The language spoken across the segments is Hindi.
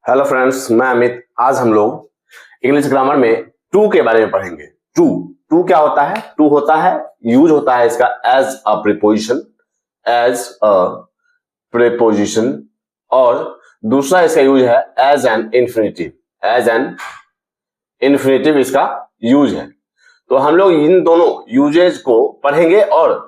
हेलो फ्रेंड्स, मैं अमित। आज हम लोग इंग्लिश ग्रामर में टू के बारे में पढ़ेंगे। टू टू क्या होता है? टू होता है, यूज होता है इसका as a preposition, as a preposition. और दूसरा इसका यूज है as an infinitive, as an infinitive इसका यूज है। तो हम लोग इन दोनों यूजेज को पढ़ेंगे और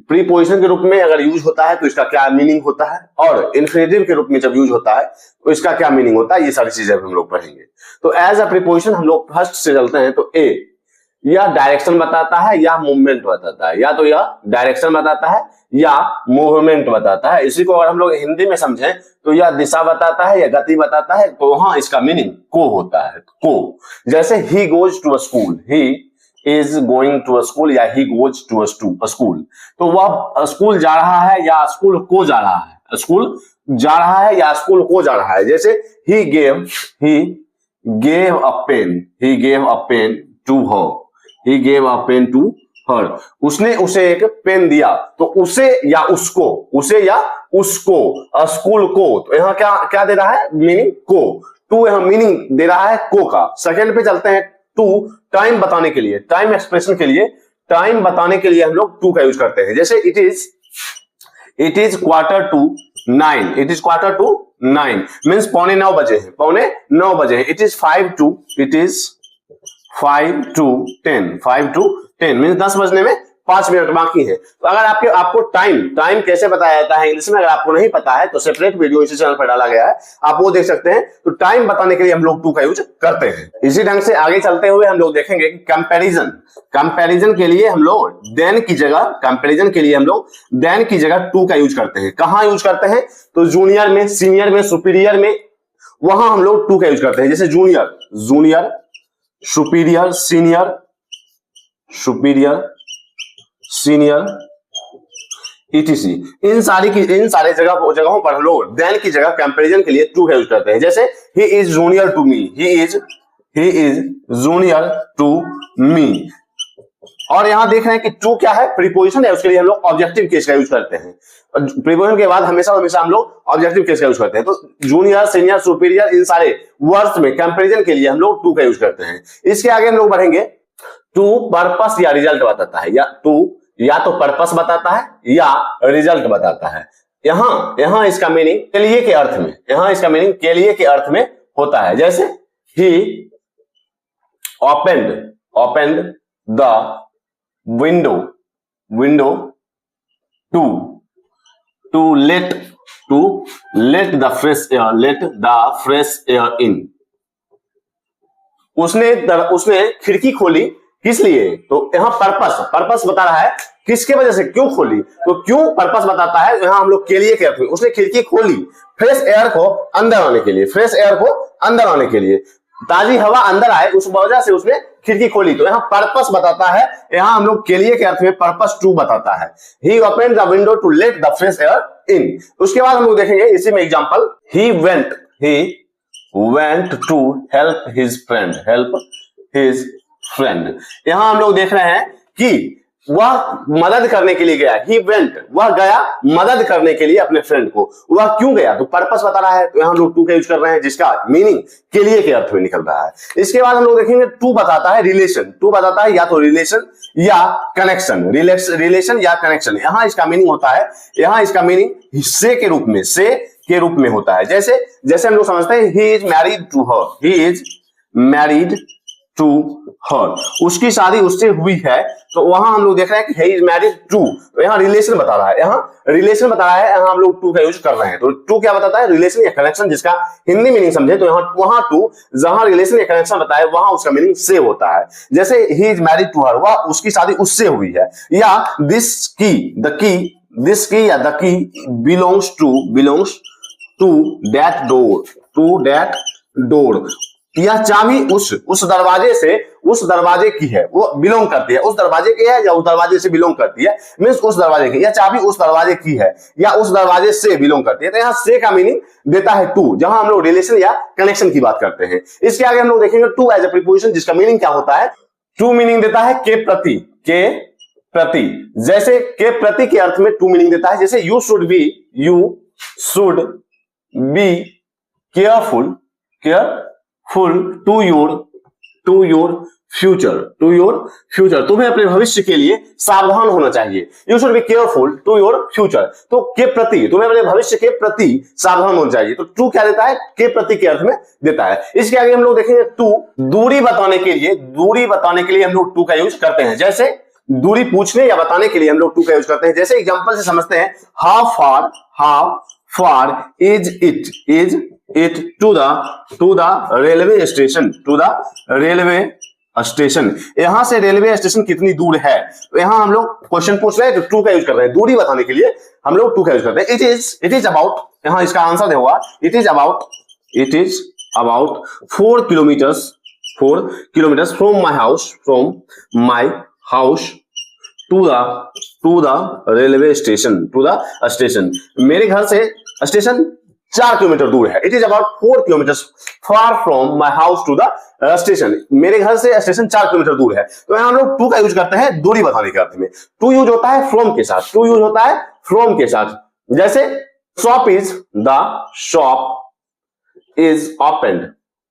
प्रीपोजिशन के रूप में अगर यूज होता है तो इसका क्या मीनिंग होता है, और इन्फिनिटिव के रूप में जब यूज होता है तो इसका क्या मीनिंग होता है, ये सारी चीजें हम लोग पढ़ेंगे। तो एज अ प्रीपोजिशन हम लोग फर्स्ट से चलते हैं। तो ए या डायरेक्शन बताता है या मूवमेंट बताता है, या तो यह डायरेक्शन बताता है या मूवमेंट बताता है। इसी को अगर हम लोग हिंदी में समझें तो यह दिशा बताता है या गति बताता है। तो वहां इसका मीनिंग को होता है, को। जैसे he goes to a school, he is going to a school या he goes to a school, तो वह स्कूल जा रहा है या स्कूल को जा रहा है, स्कूल जा रहा है या स्कूल को जा रहा है। जैसे he gave a pen, he gave a pen to her, he gave a pen to her, उसने उसे एक पेन दिया। तो उसे या उसको, उसे या उसको, स्कूल को, तो यहाँ क्या क्या दे रहा है? मीनिंग को। टू यहाँ मीनिंग दे रहा है को का। सेकंड पे चलते हैं। टू टाइम बताने के लिए, टाइम एक्सप्रेशन के लिए, टाइम बताने के लिए हम लोग टू का यूज करते हैं। जैसे it is quarter to 9, it is quarter to 9 means पौने 9 बजे हैं, पौने 9 बजे हैं। It is 5 to 10, 5 to 10 means 10 बजने में 5 मिनट बाकी है। तो अगर आपको टाइम कैसे बताया जाता है इंग्लिश में, अगर आपको नहीं पता है तो सेपरेट वीडियो इसी चैनल पर डाला गया है, आप वो देख सकते हैं। तो टाइम बताने के लिए हम लोग टू का यूज करते हैं। इसी ढंग से आगे चलते हुए हम लोग देखेंगे कि कंपैरिजन के लिए हम लोग देन की जगह, कंपैरिजन के लिए हम लोग देन की जगह टू का यूज करते हैं। कहां यूज करते हैं? तो जूनियर में, सीनियर में, सुपीरियर में, वहां हम लोग टू का यूज करते हैं। जैसे जूनियर, सुपीरियर, सीनियर, etc। इन सारे जगहों पर हम लोग देन की जगह कंपैरिजन के लिए टू का यूज करते हैं। जैसे he is junior to me, he is junior to me. और यहां देख रहे हैं कि टू क्या है? प्रीपोजिशन है, उसके लिए हम लोग ऑब्जेक्टिव केस का यूज करते हैं। प्रीपोजिशन के बाद हमेशा हम लोग ऑब्जेक्टिव केस का यूज करते हैं। तो जूनियर, सीनियर, सुपीरियर, इन सारे वर्ड्स में कंपैरिजन के लिए हम लोग टू का यूज करते हैं। इसके आगे हम लोग बढ़ेंगे। टू पर्पस या रिजल्ट बताता है, या टू या तो पर्पस बताता है या रिजल्ट बताता है। यहां इसका मीनिंग के लिए के अर्थ में, यहां इसका मीनिंग के लिए के अर्थ में होता है। जैसे he opened the window to let the fresh air in. उसने खिड़की खोली, किस लिए? तो यहाँ पर्पस बता रहा है, किसके वजह से, क्यों खोली। तो क्यों पर्पस बताता है, यहाँ हम लोग के लिए कहते हैं। उसने खिड़की खोली फ्रेश एयर को अंदर आने के लिए, ताजी हवा अंदर आए, उस वजह से उसने खिड़की खोली। तो यहाँ पर्पस बताता है, यहाँ हम लोग के लिए के अर्थ में पर्पस टू बताता है। He open the window to let the fresh air in. उसके बाद हम लोग देखेंगे इसी में example. He went to help his friend. यहां हम लोग देख रहे हैं कि वह मदद करने के लिए गया। ही वेंट, वह गया मदद करने के लिए अपने फ्रेंड को। वह क्यों गया? तो पर्पस बता रहा है। तो यहां हम लोग टू का यूज कर रहे हैं, जिसका मीनिंग के लिए के अर्थ में निकल रहा है। इसके बाद हम लोग देखेंगे टू बताता है रिलेशन। टू बताता है या तो रिलेशन या कनेक्शन, रिलेशन या कनेक्शन। यहां इसका मीनिंग होता है, यहां इसका मीनिंग हिस्से के रूप में होता है। जैसे हम लोग समझते हैं he is married to her, उसकी शादी उससे हुई है। तो वहां हम लोग देख रहे हैं कि he is married to, तो यहाँ रिलेशन बता रहा है, यहाँ हम लोग टू का यूज कर रहे हैं। तो टू क्या बताता है? रिलेशन या कनेक्शन, जिसका हिंदी मीनिंग समझे तो यहाँ वहां टू, जहां रिलेशन या कनेक्शन बताए वहां उसका मीनिंग से होता है। जैसे he is married to her, वह उसकी शादी उससे हुई है। या दिस की या the key belongs to that door, यह चाबी उस दरवाजे की है, वो बिलोंग करती है, उस दरवाजे की है या उस दरवाजे से बिलोंग करती है, मींस उस दरवाजे की, यह चाबी उस दरवाजे की है या उस दरवाजे से बिलोंग करती है। तो यहाँ से का मीनिंग देता है टू, जहां हम लोग रिलेशन या कनेक्शन की बात करते हैं। इसके आगे हम लोग देखेंगे टू एज ए प्रीपोजिशन, जिसका मीनिंग क्या होता है? टू मीनिंग देता है के प्रति। जैसे के प्रति के अर्थ में टू मीनिंग देता है। जैसे you should be careful careful to your future, तुम्हें अपने भविष्य के लिए सावधान होना चाहिए। You should be careful to your future, तो के प्रति, तुम्हें अपने भविष्य के प्रति सावधान होना चाहिए। तो टू क्या देता है, के प्रति के अर्थ में देता है। इसके आगे हम लोग देखेंगे टू, दूरी बताने के लिए हम लोग टू का यूज करते हैं। जैसे दूरी पूछने या बताने के लिए हम लोग टू का यूज करते हैं। जैसे एग्जांपल से समझते हैं, how far is it to the railway station, यहां से रेलवे स्टेशन कितनी दूर है। तो यहां हम लोग क्वेश्चन पूछ रहे हैं तो टू का यूज कर रहे हैं। दूरी बताने के लिए हम लोग टू का यूज करते हैं। इट इज अबाउट, यहां इसका आंसर होगा it is about 4 kilometres from my house to the railway station, मेरे घर से स्टेशन 4 किलोमीटर दूर है। It is about 4 kilometres far from my house to the station, मेरे घर से स्टेशन 4 किलोमीटर दूर है। तो यहां हम लोग टू का यूज करते हैं दूरी बताने के अर्थ में। टू यूज होता है फ्रॉम के साथ, जैसे shop is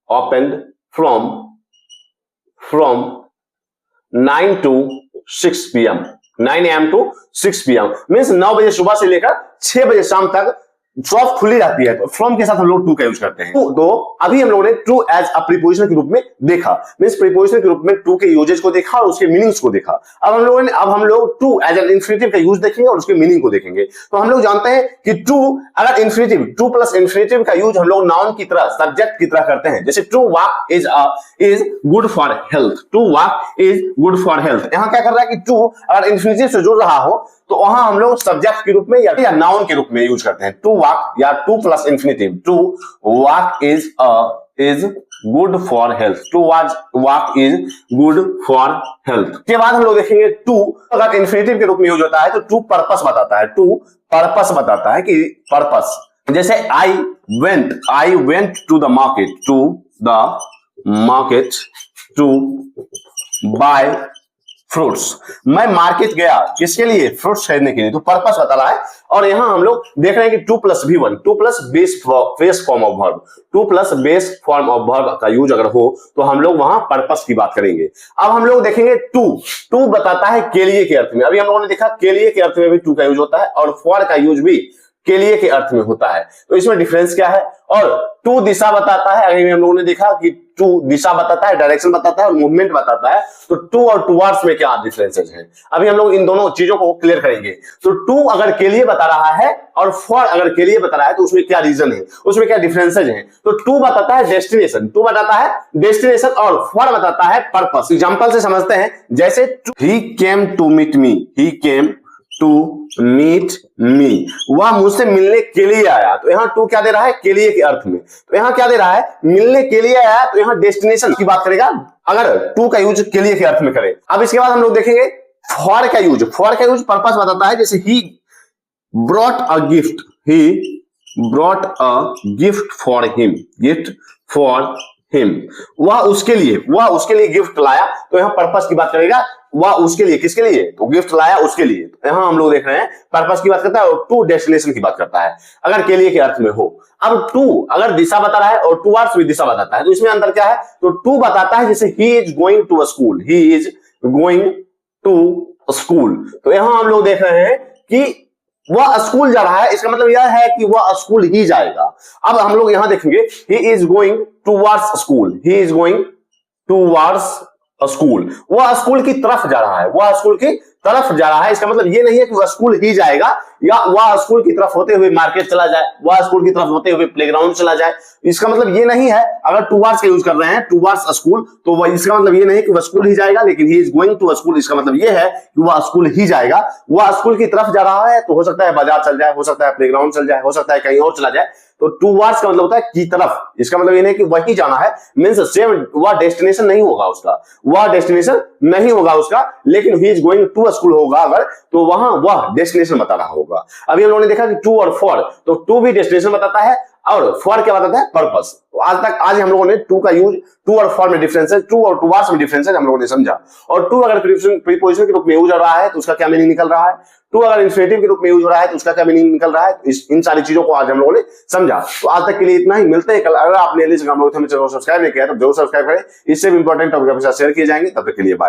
opened from 9 to 6 PM, 9 AM to 6 PM means 9 बजे सुबह से लेकर 6 बजे शाम तक शॉप खुली रहती है। तो फ्रॉम के साथ हम लोग टू का यूज करते हैं। तो अभी हम लोगों ने टू एज अ प्रीपोजिशन के रूप में देखा, मींस प्रीपोजिशन के रूप में टू के यूजेज को देखा और उसके मीनिंग्स को देखा। अब हम लोग टू एज एन इन्फिनिटिव का यूज देखेंगे और उसके मीनिंग को देखेंगे। तो हम लोग जानते हैं कि टू अगर इन्फिनिटिव, टू प्लस इन्फिनिटिव का यूज हम लोग नाउन की तरह, सब्जेक्ट की तरह करते हैं। जैसे to walk is good for health, to walk is good for health. यहाँ क्या कर रहा है कि टू अगर इन्फिनिटिव से जुड़ रहा हो तो वहां हम लोग सब्जेक्ट के रूप में या नाउन के रूप में यूज करते हैं। टू वॉक या to plus infinitive, to walk is good for health, to walk is good for health. के बाद हम लोग देखेंगे टू अगर इन्फिनिटिव के रूप में यूज होता है तो टू पर्पस बताता है। टू पर्पस बताता है कि पर्पस, जैसे I went to the market to buy fruits, मैं मार्केट गया किसके लिए, फ्रूट्स खरीदने के लिए। तो पर्पस बता रहा है। और यहां हम लोग देख रहे हैं कि two plus V1, two plus base form of verb, two plus base form of verb का यूज अगर हो तो हम लोग वहां पर्पस की बात करेंगे। अब हम लोग देखेंगे टू बताता है के लिए के अर्थ में। अभी हम लोगों ने देखा के लिए के अर्थ में भी टू का यूज होता है और फॉर का यूज भी के लिए के अर्थ में होता है। तो इसमें डिफरेंस क्या है। और टू दिशा बताता है, अभी हम लोगों ने देखा कि टू दिशा बताता है, डायरेक्शन बताता है और मूवमेंट बताता है। तो टू और टुवर्ड्स में क्या डिफरेंसेस हैं, अभी हम लोग इन दोनों चीजों को क्लियर करेंगे। तो टू अगर के लिए बता रहा है और फॉर अगर के लिए बता रहा है तो उसमें क्या रीजन है, उसमें क्या डिफरेंसेज हैं। तो टू बताता है डेस्टिनेशन, टू बताता है डेस्टिनेशन और फॉर बताता है पर्पस। एग्जांपल से समझते हैं, जैसे ही केम टू मीट मी, वह मुझसे मिलने के लिए आया। तो यहाँ टू क्या दे रहा है, के लिए के अर्थ में। तो यहाँ क्या दे रहा है, मिलने के लिए आया। तो यहाँ डेस्टिनेशन की बात करेगा अगर टू का यूज के लिए के अर्थ में करे। अब इसके बाद हम लोग देखेंगे फॉर का यूज पर्पस बताता है। जैसे he brought a gift for him, वह उसके लिए गिफ्ट लाया। तो यहाँ पर्पस की बात करेगा, वह उसके लिए, किसके लिए, तो गिफ्ट लाया उसके लिए। तो यहाँ हम लोग देख रहे हैं पर्पस की बात करता है और टू डेस्टिनेशन की बात करता है अगर के लिए के अर्थ में हो। अब टू अगर दिशा बता रहा है और टुवर्ड्स भी दिशा बताता है, तो इसमें अंतर क्या है। तो टू बताता है जैसे he is going to school, तो यहाँ हम लोग देख रहे हैं कि वह स्कूल जा रहा है, इसका मतलब यह है कि वह स्कूल ही जाएगा। अब हम लोग यहां देखेंगे ही इज गोइंग टुवर्ड्स स्कूल, वह स्कूल की तरफ जा रहा है, इसका मतलब ये नहीं है कि वह स्कूल ही जाएगा या वह स्कूल की तरफ होते हुए मार्केट चला जाए, वह स्कूल की तरफ होते हुए प्लेग्राउंड चला जाए। इसका मतलब ये नहीं है, अगर टुवर्ड्स का यूज कर रहे हैं टुवर्ड्स स्कूल, तो वह इसका मतलब ये नहीं कि वह स्कूल ही जाएगा, लेकिन he is going to school, इसका मतलब ये है कि वह स्कूल ही जाएगा। वह स्कूल की तरफ जा रहा है, तो हो सकता है बाजार चल जाए, हो सकता है प्लेग्राउंड चल जाए, हो सकता है कहीं और चला जाए। तो टुवर्ड्स का मतलब होता है की तरफ, इसका मतलब ये नहीं कि वही जाना है, मींस सेम वह डेस्टिनेशन नहीं होगा उसका, लेकिन he is going to school होगा अगर, तो वहां वह डेस्टिनेशन बता रहा होगा। अभी हम लोगों ने देखा कि टू और फॉर, तो टू भी डेस्टिनेशन बताता है और फॉर क्या बताता है, पर्पस। तो आज हम लोगों ने टू का यूज, टू और फॉर में डिफरेंस है, टू और टुवर्ड्स में डिफरेंस है, हम लोगों ने समझा। और टू अगर प्रीपोजिशन के रूप में यूज हो रहा है तो उसका क्या मीनिंग निकल रहा है। टू अगर इंफिनिटिव के रूप में यूज हो रहा है तो उसका क्या मीनिंग निकल रहा है। तो इन सारी चीजों को आज हम लोगों ने समझा। तो आज तक के लिए इतना ही, मिलते हैं कल। अगर आपने इंग्लिश ग्रामर चैनल को सब्सक्राइब नहीं किया तो जरूर सब्सक्राइब करें, इससे भी इंपॉर्टेंट टॉपिक आपके साथ शेयर किए जाएंगे। तब तक के लिए बाय।